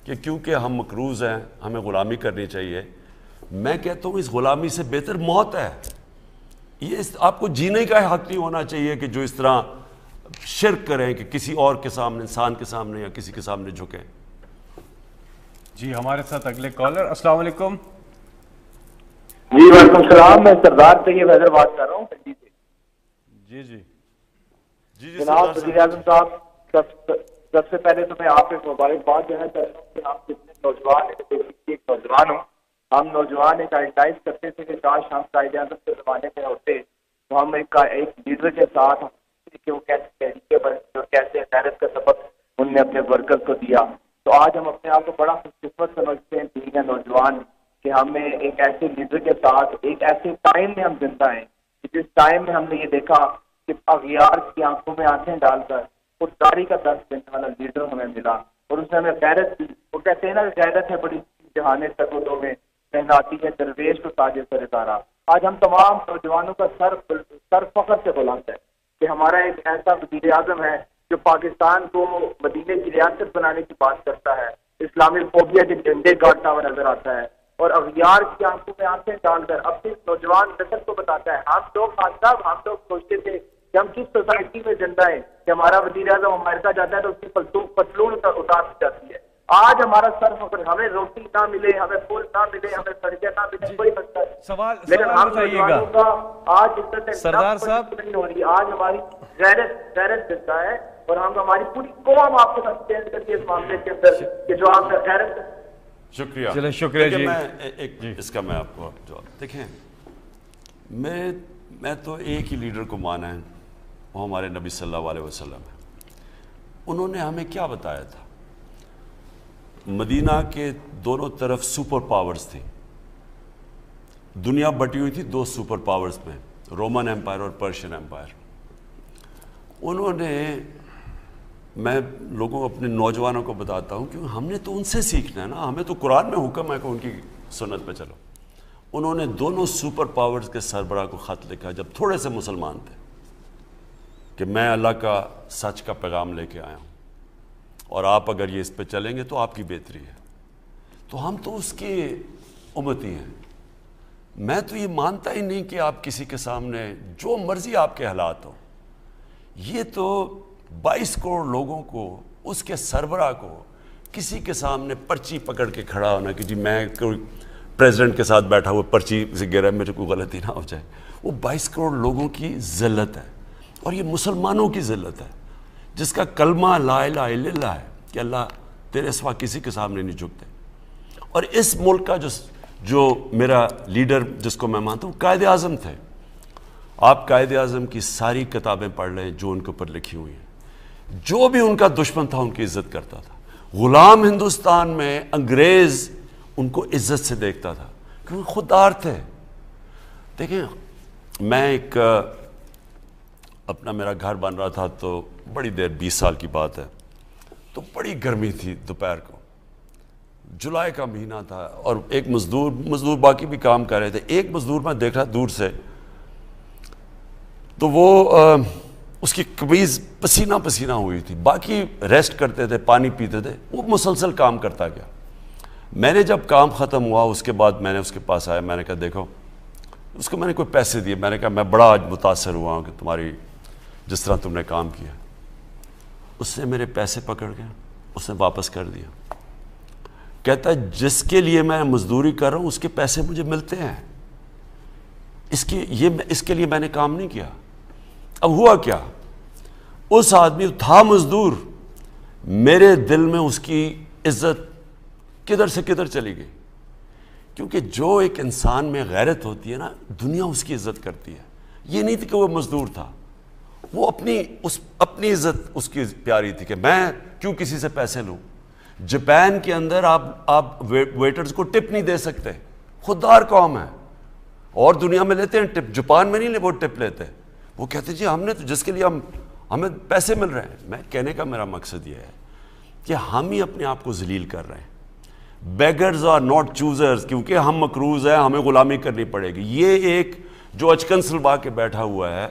کہ کیونکہ ہم مقروض ہیں ہمیں غلامی کرنی چاہیے، میں کہتا ہوں اس غلامی سے بہتر موت ہے. یہ آپ کو جینے کا حق نہیں ہونا چاہیے کہ جو اس طرح شرک کریں کہ کسی اور کے سامنے، انسان کے سامنے یا کسی کے سامنے جھکیں. جی ہمارے ساتھ اگلے کالر. السلام علیکم. جی وعلیکم السلام. میں سردار طیب حیدر بات کر رہا ہوں. جی جی جی جناب وزیر اعظم صاحب، سب سے پہلے تو میں آپ کو مبارکباد دینا چاہتا ہوں کہ آپ کتنے نوجوان ہیں. ایک نوجوان ہوں. ہم نوجوان ایک آئیڈیائز کرتے تھے کہ کاش ہم قائد اعظم کے زمانے میں ہوتے تو ہم ایک لیڈر کے ساتھ کہ وہ کیسے کیسے غیرت کا سبق ان نے اپنے ورکرز کو دیا. تو آج ہم اپنے آپ کو بڑا خوش قسمت سمجھتے ہیں دین نوجوان کہ ہمیں ایک ایسے لیڈر کے ساتھ ایک ایسے ٹائم میں ہم زندہ ہیں جس ٹائم میں ہم نے یہ دیکھا کہ اغیار کی آنکھوں میں آنکھیں ڈال کر خودداری کا درس دینے والا لیڈر ہمیں ملا. اور اس نے ہمیں غیرت دی. وہ کہتے ہیں نا غیرت ہے بڑی جہانے تک میں پہناتی ہے درویش کو تاج سر اتارا. آج ہم تمام نوجوانوں کا سر فخر سے بلند ہے کہ ہمارا ایک ایسا وزیر اعظم ہے جو پاکستان کو مدینے کی ریاست بنانے کی بات کرتا ہے، اسلامی فوبیا کے جھنڈے گاڑتا ہوا نظر آتا ہے اور اغیار کی آنکھوں میں آنکھیں ڈال کر اپنی نوجوان نسل کو بتاتا ہے. ہم لوگ سوچتے تھے کہ ہم کس سوسائٹی میں زندہ ہیں کہ ہمارا وزیر اعظم امریکہ جاتا ہے تو اس کی پتلون اتار دی جاتی ہے. آج ہمارا سر فخر، ہمیں روٹی نہ ملے، ہمیں پھول نہ ملے، ہمیں سڑکیں نہ ملے، کوئی مسئلہ نہیں. سوال بتائیے گا آج عزت سردار صاحب نہیں ہو رہی. آج ہماری غیرت زندہ ہے اور ہم ہماری پوری قوم آپ کے ساتھ چینج کرتی ہے اس معاملے کے اندر کہ جو آپ کا غیرت. شکریہ. چلیں شکریہ جی. اس کا میں آپ کو جواب دیکھیں، میں تو ایک ہی لیڈر کو مانا ہے، وہ ہمارے نبی صلی اللہ علیہ وسلم ہے. انہوں نے ہمیں کیا بتایا تھا؟ مدینہ کے دونوں طرف سپر پاورز تھیں. دنیا بٹی ہوئی تھی دو سپر پاورز میں، رومن ایمپائر اور پرشین ایمپائر. انہوں نے، میں لوگوں اپنے نوجوانوں کو بتاتا ہوں کہ ہم نے تو ان سے سیکھنا ہے نا، ہمیں تو قرآن میں حکم ہے کہ ان کی سنت پہ چلو. انہوں نے دونوں سپر پاورز کے سربراہ کو خط لکھا جب تھوڑے سے مسلمان تھے کہ میں اللہ کا سچ کا پیغام لے کے آیا ہوں اور آپ اگر یہ اس پہ چلیں گے تو آپ کی بہتری ہے. تو ہم تو اس کے امتی ہیں. میں تو یہ مانتا ہی نہیں کہ آپ کسی کے سامنے جو مرضی آپ کے حالات ہو، یہ تو 22 کروڑ لوگوں کو، اس کے سربراہ کو کسی کے سامنے پرچی پکڑ کے کھڑا ہونا کہ جی میں کوئی پریزیڈنٹ کے ساتھ بیٹھا ہوا پرچی سے گرا میرے کو غلطی نہ ہو جائے. وہ 22 کروڑ لوگوں کی ذلت ہے اور یہ مسلمانوں کی ذلت ہے جس کا کلمہ لا الہ الا اللہ ہے کہ اللہ تیرے سوا کسی کے سامنے نہیں جھکتے. اور اس ملک کا جو میرا لیڈر جس کو میں مانتا ہوں قائد اعظم تھے. آپ قائد اعظم کی ساری کتابیں پڑھ لیں جو ان کے اوپر لکھی ہوئی ہیں. جو بھی ان کا دشمن تھا ان کی عزت کرتا تھا. غلام ہندوستان میں انگریز ان کو عزت سے دیکھتا تھا کیونکہ خوددار تھے. دیکھیں، میں ایک اپنا میرا گھر بن رہا تھا تو بڑی دیر، 20 سال کی بات ہے، تو بڑی گرمی تھی دوپہر کو، جولائی کا مہینہ تھا اور ایک مزدور باقی بھی کام کر رہے تھے. ایک مزدور میں دیکھ رہا دور سے تو وہ اس کی قمیض پسینہ پسینہ ہوئی تھی، باقی ریسٹ کرتے تھے، پانی پیتے تھے، وہ مسلسل کام کرتا گیا. میں نے جب کام ختم ہوا اس کے بعد میں نے اس کے پاس آیا، میں نے کہا دیکھو، اس کو میں نے کوئی پیسے دیے، میں نے کہا میں بڑا آج متاثر ہوا ہوں کہ تمہاری جس طرح تم نے کام کیا. اس نے میرے پیسے پکڑ کے اس نے واپس کر دیا. کہتا ہے جس کے لیے میں مزدوری کر رہا ہوں اس کے پیسے مجھے ملتے ہیں، اس کے لیے میں نے کام نہیں کیا. اب ہوا کیا، اس آدمی تھا مزدور، میرے دل میں اس کی عزت کدھر سے کدھر چلی گئی. کیونکہ جو ایک انسان میں غیرت ہوتی ہے نا، دنیا اس کی عزت کرتی ہے. یہ نہیں تھی کہ وہ مزدور تھا، وہ اپنی عزت اس کی پیاری تھی کہ میں کیوں کسی سے پیسے لوں. جاپان کے اندر آپ ویٹرز کو ٹپ نہیں دے سکتے، خوددار قوم ہے. اور دنیا میں لیتے ہیں ٹپ، جاپان میں نہیں وہ ٹپ لیتے. وہ کہتے جی ہم نے تو جس کے لیے ہمیں پیسے مل رہے ہیں. میں کہنے کا میرا مقصد یہ ہے کہ ہم ہی اپنے آپ کو ذلیل کر رہے ہیں. بیگرز آر ناٹ چوزرز، کیونکہ ہم مقروض ہیں، ہمیں غلامی کرنی پڑے گی. یہ ایک جو اچکن سلبا کے بیٹھا ہوا ہے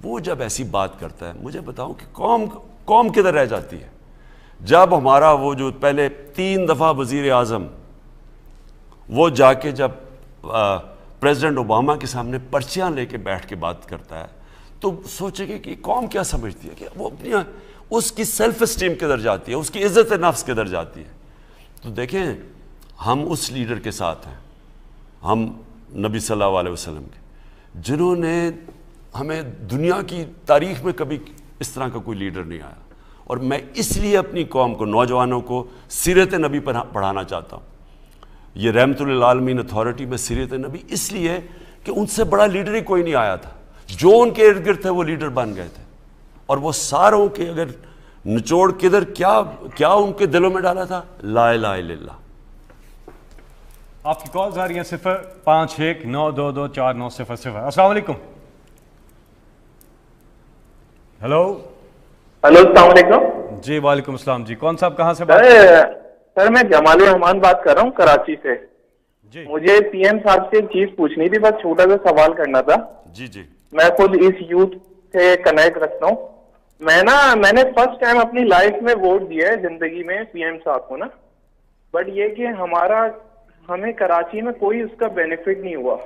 وہ جب ایسی بات کرتا ہے، مجھے بتاؤ کہ قوم کدھر رہ جاتی ہے. جب ہمارا وہ جو پہلے 3 دفعہ وزیر اعظم وہ جا کے جب پریزیڈنٹ اوباما کے سامنے پرچیاں لے کے بیٹھ کے بات کرتا ہے تو سوچے گے کہ قوم کیا سمجھتی ہے، کہ وہ اپنی اس کی سیلف اسٹیم کدھر جاتی ہے، اس کی عزت نفس کدھر جاتی ہے. تو دیکھیں ہم اس لیڈر کے ساتھ ہیں، ہم نبی صلی اللہ علیہ وسلم کے، جنہوں نے ہمیں دنیا کی تاریخ میں کبھی اس طرح کا کوئی لیڈر نہیں آیا. اور میں اس لیے اپنی قوم کو، نوجوانوں کو سیرت نبی پر پڑھانا چاہتا ہوں. یہ رحمت للعالمین اتھارٹی میں سیرت نبی اس لیے کہ ان سے بڑا لیڈر ہی کوئی نہیں آیا تھا. جو ان کے ارد گرد تھے وہ لیڈر بن گئے تھے. اور وہ ساروں کے اگر نچوڑ کدھر کیا ان کے دلوں میں ڈالا تھا، لا الہ الا اللہ. آپ کی کالز آ رہی ہیں 0519224900. السلام علیکم. ہیلو السلام علیکم. جی وعلیکم السلام. جی کون صاحب کہاں سے بات؟ سر میں جمال الرحمان بات کر رہا ہوں کراچی سے. مجھے پی ایم صاحب سے ایک چیز پوچھنی تھی, بس چھوٹا سا سوال کرنا تھا. جی جی. میں خود اس یوتھ سے کنیکٹ رکھتا ہوں. میں نے فرسٹ ٹائم اپنی لائف میں ووٹ دیا ہے زندگی میں پی ایم صاحب کو نا, بٹ یہ کہ ہمیں کراچی میں کوئی اس کا بینیفٹ نہیں ہوا.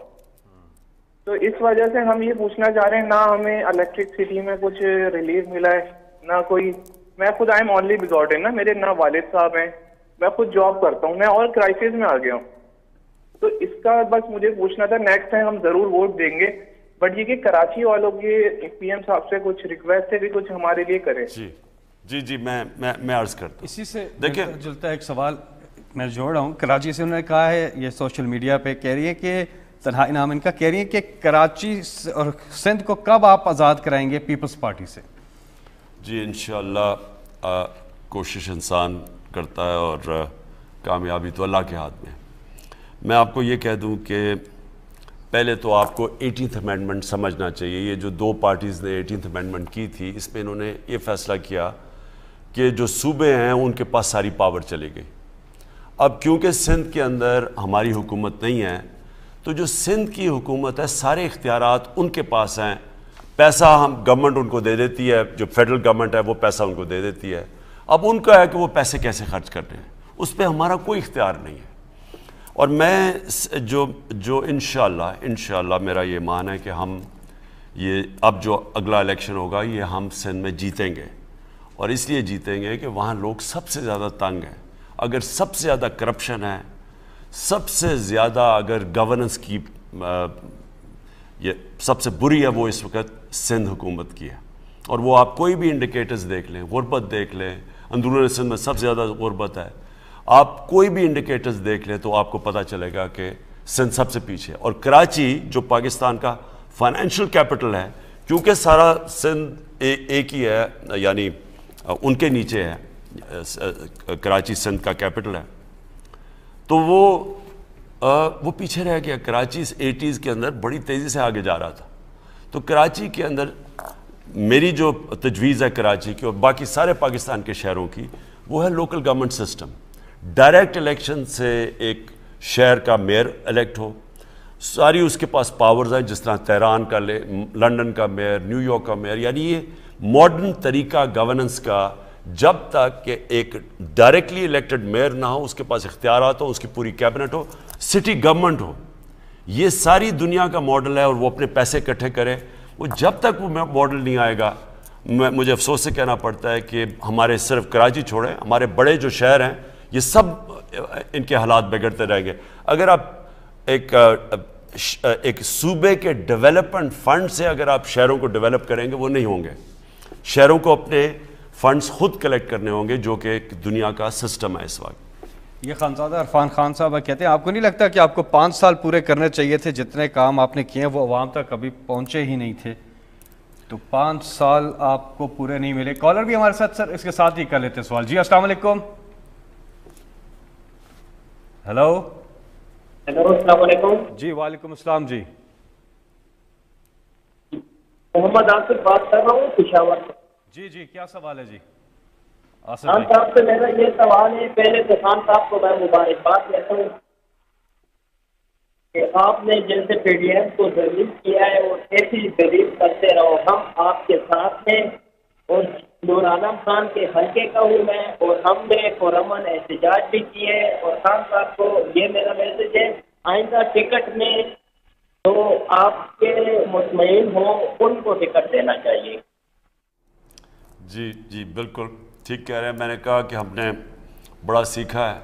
تو اس وجہ سے ہم یہ پوچھنا چاہ رہے ہیں, نہ ہمیں الیکٹرکسٹی میں کچھ ریلیف ملا ہے, نہ کوئی. میں خود آئی ایم اونلی بزورٹن نا, میرے نہ والد صاحب ہیں, میں خود جاب کرتا ہوں, میں اور کرائسس میں آ گیا ہوں. تو اس کا بس مجھے پوچھنا تھا, نیکسٹ ٹائم ہم ضرور ووٹ دیں گے, بٹ یہ کہ کراچی والوں کے پی ایم صاحب سے کچھ ریکویسٹ ہے کہ کچھ ہمارے لیے کریں. جی جی جی, میں عرض کرتا ہوں. اسی سے دیکھیں جلتا ایک سوال میں جوڑ رہا ہوں. کراچی سے انہوں نے کہا ہے, یہ سوشل میڈیا پہ کہہ رہی ہے کہ تنہائی نام ان کا, کہہ رہی ہے کہ کراچی اور سندھ کو کب آپ آزاد کرائیں گے پیپلز پارٹی سے؟ جی انشاءاللہ کوشش انسان کرتا ہے اور کامیابی تو اللہ کے ہاتھ میں. میں آپ کو یہ کہہ دوں کہ پہلے تو آپ کو 18th امینڈمنٹ سمجھنا چاہیے. یہ جو دو پارٹیز نے 18th امینڈمنٹ کی تھی, اس میں انہوں نے یہ فیصلہ کیا کہ جو صوبے ہیں ان کے پاس ساری پاور چلی گئی. اب کیونکہ سندھ کے اندر ہماری حکومت نہیں ہے, تو جو سندھ کی حکومت ہے سارے اختیارات ان کے پاس ہیں. پیسہ گورنمنٹ ان کو دے دیتی ہے, جو فیڈرل گورنمنٹ ہے وہ پیسہ ان کو دے دیتی ہے. اب ان کا ہے کہ وہ پیسے کیسے خرچ کر رہے ہیں, اس پہ ہمارا کوئی اختیار نہیں ہے. اور میں جو انشاءاللہ میرا یہ مان ہے کہ ہم یہ اب جو اگلا الیکشن ہوگا یہ ہم سندھ میں جیتیں گے. اور اس لیے جیتیں گے کہ وہاں لوگ سب سے زیادہ تنگ ہیں. اگر سب سے زیادہ کرپشن ہے, سب سے زیادہ اگر گورننس کی یہ سب سے بری ہے, وہ اس وقت سندھ حکومت کی ہے. اور وہ آپ کوئی بھی انڈیکیٹرز دیکھ لیں, غربت دیکھ لیں, اندرون سندھ میں سب سے زیادہ غربت ہے, آپ کوئی بھی انڈیکیٹرز دیکھ لیں تو آپ کو پتہ چلے گا کہ سندھ سب سے پیچھے ہے. اور کراچی جو پاکستان کا فائنینشیل کیپٹل ہے, کیونکہ سارا سندھ ایک ہی ہے, یعنی ان کے نیچے ہے, کراچی سندھ کا کیپٹل ہے, تو وہ پیچھے رہ گیا. کراچی 80s کے اندر بڑی تیزی سے آگے جا رہا تھا. تو کراچی کے اندر میری جو تجویز ہے کراچی کی اور باقی سارے پاکستان کے شہروں کی, وہ ہے local government system. Direct election سے ایک شہر کا میئر الیکٹ ہو, ساری اس کے پاس پاورز ہیں, جس طرح تہران کا, لنڈن کا میئر, نیو یارک کا میئر. یعنی یہ ماڈرن طریقہ گورننس کا, جب تک کہ ایک ڈائریکٹلی الیکٹڈ میئر نہ ہو, اس کے پاس اختیارات ہوں, اس کی پوری کیبنٹ ہو, سٹی گورنمنٹ ہو. یہ ساری دنیا کا ماڈل ہے, اور وہ اپنے پیسے اکٹھے کرے. وہ جب تک وہ ماڈل نہیں آئے گا, مجھے افسوس سے کہنا پڑتا ہے کہ ہمارے صرف کراچی چھوڑیں, ہمارے بڑے جو شہر ہیں یہ سب ان کے حالات بگڑتے رہیں گے. اگر آپ ایک صوبے کے ڈیولپمنٹ فنڈ سے اگر آپ شہروں کو ڈیولپ کریں گے, وہ نہیں ہوں گے. شہروں کو اپنے فنڈز خود کلیکٹ کرنے ہوں گے, جو کہ ایک دنیا کا سسٹم ہے اس وقت. یہ خانزادہ عرفان خان صاحب کہتے ہیں, آپ کو نہیں لگتا کہ آپ کو 5 سال پورے کرنے چاہیے تھے؟ جتنے کام آپ نے کیے ہیں وہ عوام تک کبھی پہنچے ہی نہیں تھے, تو 5 سال آپ کو پورے نہیں ملے. کالر بھی ہمارے ساتھ, سر اس کے ساتھ ہی کر لیتے ہیں سوال. جی السلام علیکم. ہیلو السلام علیکم. جی وعلیکم السلام. جی محمد آصف بات کر رہا ہوں پشاور سے. جی جی کیا سوال ہے؟ جی خان صاحب سے میرا یہ سوال ہے, پہلے تو خان صاحب کو میں مبارکباد دیتا ہوں کہ آپ نے جیسے پی ڈی ایم کو ذلیل کیا ہے اور ایسی ذلیل کرتے رہو, ہم آپ کے ساتھ ہیں. اور نور عالم خان کے حلقے کا ہوں میں, اور ہم نے پرامن احتجاج بھی کیے. اور خان صاحب کو یہ میرا میسج ہے, آئندہ ٹکٹ میں تو آپ کے مطمئن ہوں ان کو ٹکٹ دینا چاہیے. جی جی بالکل ٹھیک کہہ رہے ہیں. میں نے کہا کہ ہم نے بڑا سیکھا ہے.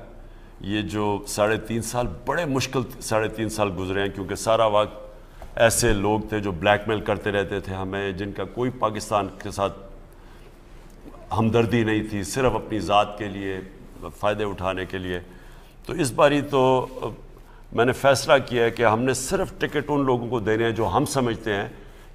یہ جو 3.5 سال بڑے مشکل 3.5 سال گزرے ہیں, کیونکہ سارا وقت ایسے لوگ تھے جو بلیک میل کرتے رہتے تھے ہمیں, جن کا کوئی پاکستان کے ساتھ ہمدردی نہیں تھی, صرف اپنی ذات کے لیے فائدے اٹھانے کے لیے. تو اس باری تو میں نے فیصلہ کیا ہے کہ ہم نے صرف ٹکٹ ان لوگوں کو دینے ہیں جو ہم سمجھتے ہیں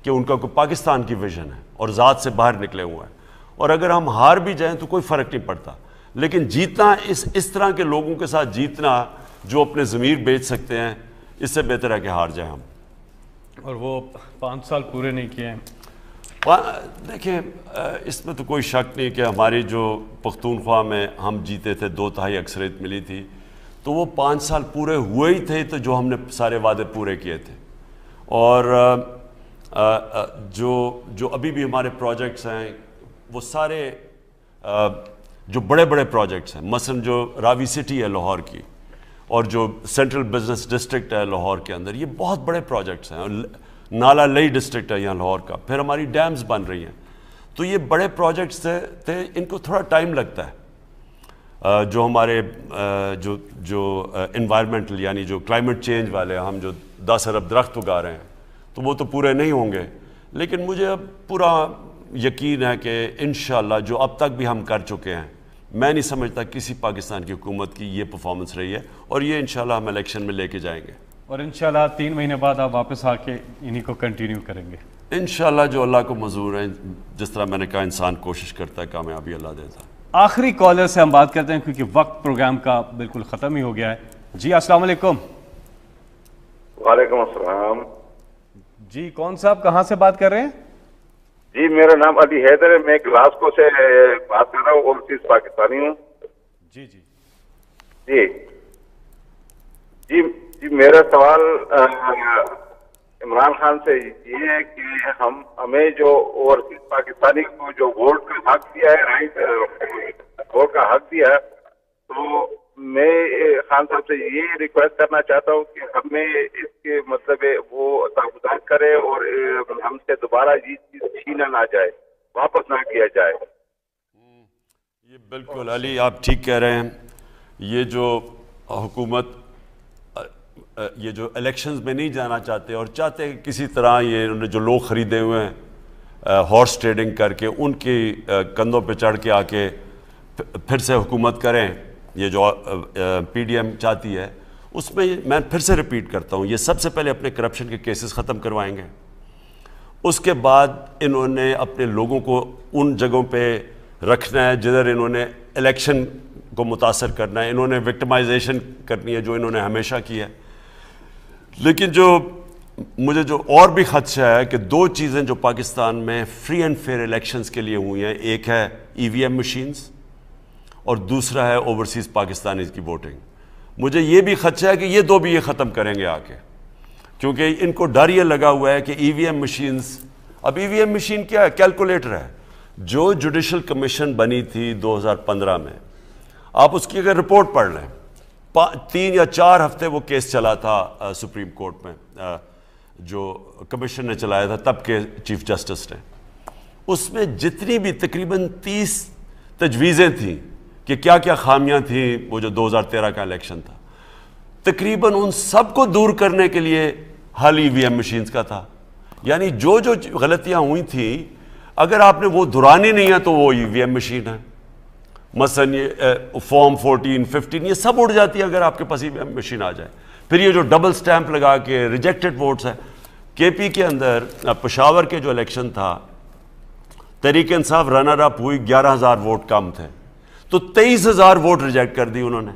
کہ ان کا کوئی پاکستان کی ویژن ہے اور ذات سے باہر نکلے ہوئے ہیں. اور اگر ہم ہار بھی جائیں تو کوئی فرق نہیں پڑتا, لیکن جیتنا اس طرح کے لوگوں کے ساتھ جیتنا جو اپنے ضمیر بیچ سکتے ہیں, اس سے بہتر ہے کہ ہار جائیں ہم. اور وہ 5 سال پورے نہیں کیے ہیں. دیکھیں اس میں تو کوئی شک نہیں کہ ہماری جو پختونخوا میں ہم جیتے تھے 2/3 اکثریت ملی تھی, تو وہ 5 سال پورے ہوئے ہی تھے تو جو ہم نے سارے وعدے پورے کیے تھے. اور جو ابھی بھی ہمارے پروجیکٹس ہیں وہ سارے جو بڑے بڑے پروجیکٹس ہیں، مثلا جو راوی سٹی ہے لاہور کی اور جو سینٹرل بزنس ڈسٹرکٹ ہے لاہور کے اندر، یہ بہت بڑے پروجیکٹس ہیں. نالا لئی ڈسٹرکٹ ہے یہاں لاہور کا، پھر ہماری ڈیمز بن رہی ہیں. تو یہ بڑے پروجیکٹس تھے، ان کو تھوڑا ٹائم لگتا ہے. جو ہمارے جو انوائرمنٹل یعنی جو کلائمیٹ چینج والے، ہم جو 10 ارب درخت اگا رہے ہیں تو وہ تو پورے نہیں ہوں گے، لیکن مجھے اب پورا یقین ہے کہ انشاءاللہ جو اب تک بھی ہم کر چکے ہیں، میں نہیں سمجھتا کسی پاکستان کی حکومت کی یہ پرفارمنس رہی ہے، اور یہ انشاءاللہ ہم الیکشن میں لے کے جائیں گے. اور انشاءاللہ 3 مہینے بعد آپ واپس آ کے انہی کو کنٹینیو کریں گے انشاءاللہ. جو اللہ کو منظور ہے، جس طرح میں نے کہا انسان کوشش کرتا ہے، کامیابی اللہ دیتا ہے. آخری کالر سے ہم بات کرتے ہیں کیونکہ وقت پروگرام کا بالکل ختم ہی ہو گیا ہے. جی السلام علیکم. وعلیکم السلام. جی کون صاحب کہاں سے بات کر رہے ہیں؟ جی میرا نام علی حیدر ہے، میں گلاسکو سے بات کر رہا ہوں، اوورسیز پاکستانی ہوں. جی جی جی جی جی میرا سوال عمران خان سے یہ ہے کہ ہمیں جو اوورسیز پاکستانی کو جو ووٹ کا حق دیا ہے، رائٹ ووٹ کا حق دیا ہے، تو میں خان صاحب سے یہ ریکویسٹ کرنا چاہتا ہوں کہ ہمیں اس کے مطلب وہ تحفظات کرے اور ہم سے دوبارہ یہ چیز چھینا نہ جائے، واپس نہ کیا جائے. یہ بالکل علی آپ ٹھیک کہہ رہے ہیں. یہ جو حکومت یہ جو الیکشنز میں نہیں جانا چاہتے اور چاہتے کہ کسی طرح یہ انہوں نے جو لوگ خریدے ہوئے ہیں ہارس ٹریڈنگ کر کے ان کی کندھوں پہ چڑھ کے آ کے پھر سے حکومت کریں، یہ جو پی ڈی ایم چاہتی ہے، اس میں میں پھر سے ریپیٹ کرتا ہوں، یہ سب سے پہلے اپنے کرپشن کے کیسز ختم کروائیں گے. اس کے بعد انہوں نے اپنے لوگوں کو ان جگہوں پہ رکھنا ہے جدھر انہوں نے الیکشن کو متاثر کرنا ہے. انہوں نے وکٹمائزیشن کرنی ہے جو انہوں نے ہمیشہ کی ہے. لیکن مجھے جو اور بھی خدشہ ہے کہ 2 چیزیں جو پاکستان میں فری اینڈ فیئر الیکشنز کے لیے ہوئی ہیں، ایک ہے ای وی ایم مشینز اور دوسرا ہے اوورسیز پاکستانیز کی ووٹنگ. مجھے یہ بھی خدشہ ہے کہ یہ 2 بھی یہ ختم کریں گے آ کے، کیونکہ ان کو ڈر یہ لگا ہوا ہے کہ ای وی ایم مشینز، اب ای وی ایم مشین کیا ہے؟ کیلکولیٹر ہے. جو جوڈیشل کمیشن بنی تھی 2015 میں، آپ اس کی اگر رپورٹ پڑھ لیں، 3 یا 4 ہفتے وہ کیس چلا تھا سپریم کورٹ میں، جو کمیشن نے چلایا تھا تب کے چیف جسٹس نے. اس میں جتنی بھی تقریباً 30 تجویزیں تھیں کہ کیا کیا خامیاں تھیں وہ جو 2013 کا الیکشن تھا، تقریباً ان سب کو دور کرنے کے لیے حل ای وی ایم مشینز کا تھا. یعنی جو غلطیاں ہوئی تھیں اگر آپ نے وہ دہرانی نہیں ہے تو وہ ای وی ایم مشین ہے. مثلاً یہ فارم 14 15 یہ سب اڑ جاتی ہے اگر آپ کے پاس ای وی ایم مشین آ جائے. پھر یہ جو ڈبل سٹیمپ لگا کے ریجیکٹڈ ووٹس ہیں، کے پی کے اندر پشاور کے جو الیکشن تھا، تحریک انصاف رنر اپ ہوئی، 11,000 ووٹ کم تھے تو 23,000 ووٹ ریجیکٹ کر دی انہوں نے.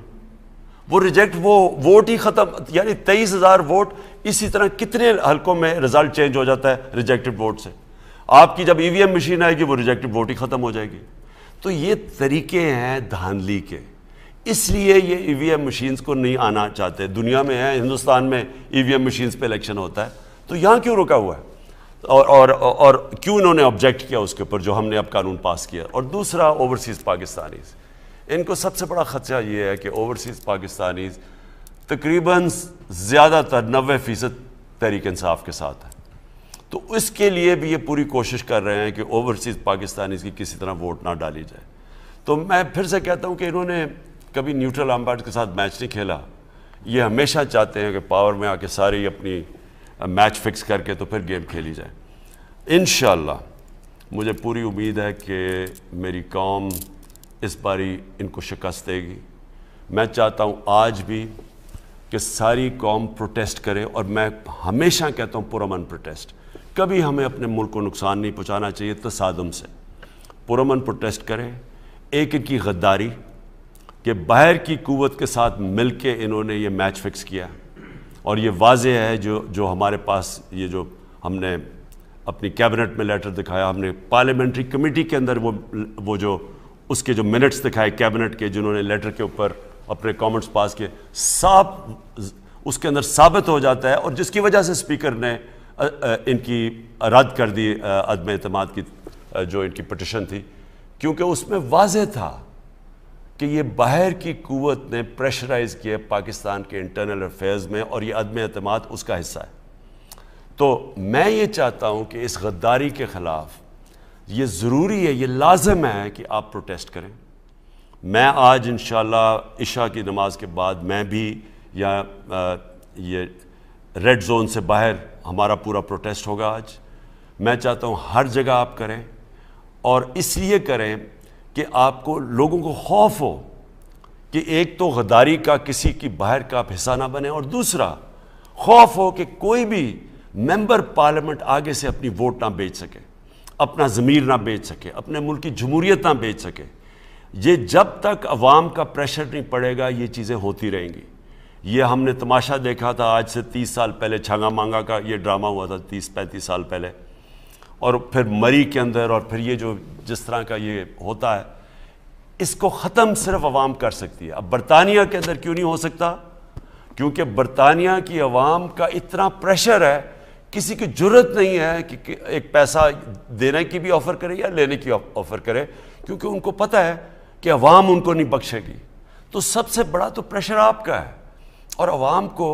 وہ ووٹ ہی ختم، یعنی 23,000 ووٹ. اسی طرح کتنے حلقوں میں رزلٹ چینج ہو جاتا ہے ریجیکٹڈ ووٹ سے. آپ کی جب ای وی ایم مشین آئے گی وہ ریجیکٹڈ ووٹ ہی ختم ہو جائے گی. تو یہ طریقے ہیں دھاندلی کے، اس لیے یہ ای وی ایم مشینز کو نہیں آنا چاہتے. دنیا میں ہے، ہندوستان میں ای وی ایم مشینز پہ الیکشن ہوتا ہے، تو یہاں کیوں رکا ہوا ہے اور کیوں انہوں نے آبجیکٹ کیا اس کے اوپر جو ہم نے اب قانون پاس کیا. اور دوسرا اوورسیز پاکستانیز، ان کو سب سے بڑا خدشہ یہ ہے کہ اوورسیز پاکستانیز تقریباً زیادہ تر 90% تحریک انصاف کے ساتھ ہے. تو اس کے لیے بھی یہ پوری کوشش کر رہے ہیں کہ اوورسیز پاکستانیز کی کسی طرح ووٹ نہ ڈالی جائے. تو میں پھر سے کہتا ہوں کہ انہوں نے کبھی نیوٹرل امپائر کے ساتھ میچ نہیں کھیلا. یہ ہمیشہ چاہتے ہیں کہ پاور میں آ کے ساری اپنی میچ فکس کر کے تو پھر گیم کھیلی جائے. انشاءاللہ مجھے پوری امید ہے کہ میری قوم اس باری ان کو شکست دے گی. میں چاہتا ہوں آج بھی کہ ساری قوم پروٹیسٹ کرے، اور میں ہمیشہ کہتا ہوں پرامن پروٹیسٹ. کبھی ہمیں اپنے ملک کو نقصان نہیں پہنچانا چاہیے تصادم سے. پرامن پروٹیسٹ کریں. ایک ان کی غداری کہ باہر کی قوت کے ساتھ مل کے انہوں نے یہ میچ فکس کیا، اور یہ واضح ہے جو ہمارے پاس یہ جو ہم نے اپنی کیبنٹ میں لیٹر دکھایا، ہم نے پارلیمنٹری کمیٹی کے اندر وہ جو اس کے جو منٹس دکھائے کیبنٹ کے، جنہوں نے لیٹر کے اوپر اپنے کامنٹس پاس کیے، اس کے اندر ثابت ہو جاتا ہے، اور جس کی وجہ سے اسپیکر نے ان کی رد کر دی عدم اعتماد کی جو ان کی پٹیشن تھی، کیونکہ اس میں واضح تھا کہ یہ باہر کی قوت نے پریشرائز کیا پاکستان کے انٹرنل افیئرز میں، اور یہ عدم اعتماد اس کا حصہ ہے۔ تو میں یہ چاہتا ہوں کہ اس غداری کے خلاف یہ ضروری ہے، یہ لازم ہے کہ آپ پروٹیسٹ کریں۔ میں آج انشاءاللہ عشاء کی نماز کے بعد میں بھی یہ ریڈ زون سے باہر ہمارا پورا پروٹیسٹ ہوگا آج۔ میں چاہتا ہوں ہر جگہ آپ کریں، اور اس لیے کریں کہ آپ کو لوگوں کو خوف ہو کہ ایک تو غداری کا کسی کی باہر کا آپ حصہ نہ بنے، اور دوسرا خوف ہو کہ کوئی بھی ممبر پارلیمنٹ آگے سے اپنی ووٹ نہ بیچ سکے، اپنا ضمیر نہ بیچ سکے، اپنے ملک کی جمہوریت نہ بیچ سکے۔ یہ جب تک عوام کا پریشر نہیں پڑے گا یہ چیزیں ہوتی رہیں گی۔ یہ ہم نے تماشا دیکھا تھا آج سے 30 سال پہلے، چھانگا مانگا کا یہ ڈرامہ ہوا تھا 30-35 سال پہلے، اور پھر مری کے اندر، اور پھر یہ جو جس طرح کا یہ ہوتا ہے، اس کو ختم صرف عوام کر سکتی ہے۔ اب برطانیہ کے اندر کیوں نہیں ہو سکتا؟ کیونکہ برطانیہ کی عوام کا اتنا پریشر ہے، کسی کی جرت نہیں ہے کہ ایک پیسہ دینے کی بھی آفر کرے یا لینے کی آفر کرے، کیونکہ ان کو پتہ ہے کہ عوام ان کو نہیں بخشے گی۔ تو سب سے بڑا تو پریشر آپ کا ہے، اور عوام کو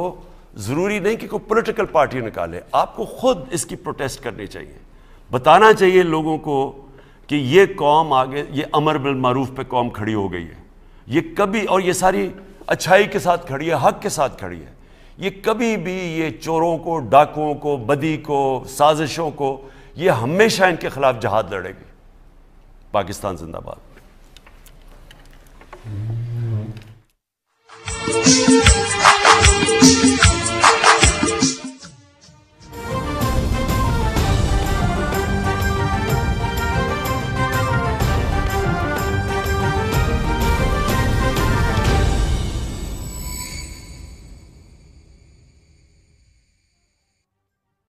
ضروری نہیں کہ کوئی پولیٹیکل پارٹی نکالے، آپ کو خود اس کی پروٹیسٹ کرنی چاہیے، بتانا چاہیے لوگوں کو کہ یہ قوم آگے، یہ امر بالمعروف پہ قوم کھڑی ہو گئی ہے، یہ کبھی، اور یہ ساری اچھائی کے ساتھ کھڑی ہے، حق کے ساتھ کھڑی ہے، یہ کبھی بھی یہ چوروں کو، ڈاکوؤں کو، بدی کو، سازشوں کو، یہ ہمیشہ ان کے خلاف جہاد لڑے گی۔ پاکستان زندہ باد۔